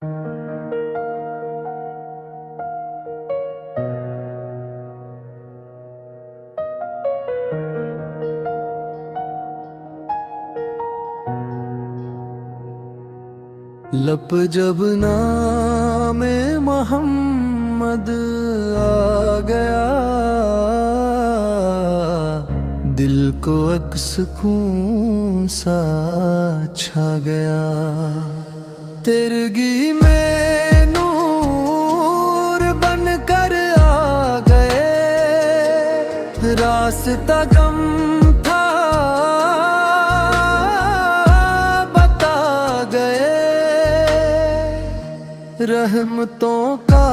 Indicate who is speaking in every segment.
Speaker 1: लप जब नामे मोहम्मद आ गया, दिल को एक सुकून सा छा गया। तिरगी में नूर बनकर आ गए, रास्ता गम था बता गए। रहमतों का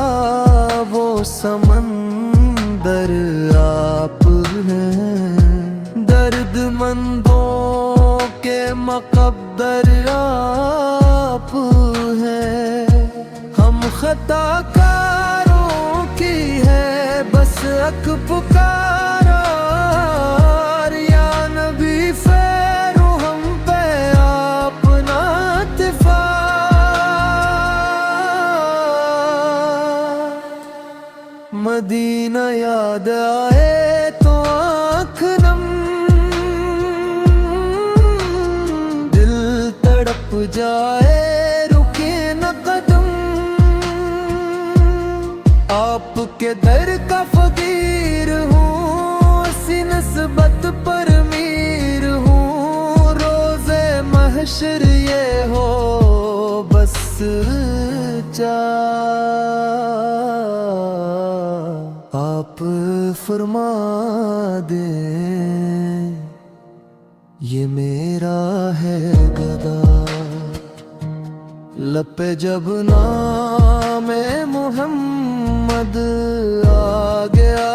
Speaker 1: वो समंदर आप हैं, दर्दमंदों के मुक़द्दर आप हैं। हम खताकारों की है बस अक पुकारा, या नबी फेरो हम पे अपना तिफा। मदीना याद आए तो आँख नम, दिल तड़प जाए रुके न कदम। आपके दर का फकीर हूँ, इसी नस्बत पर मीर हूँ। रोज़े महशर ये हो बस आप फरमा दें, ये मेरा है गदा। लपे जब नामे मोहम्मद आ गया,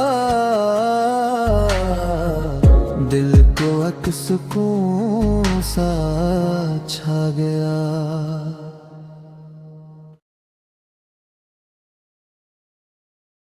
Speaker 1: दिल को एक सुकून सा छा गया।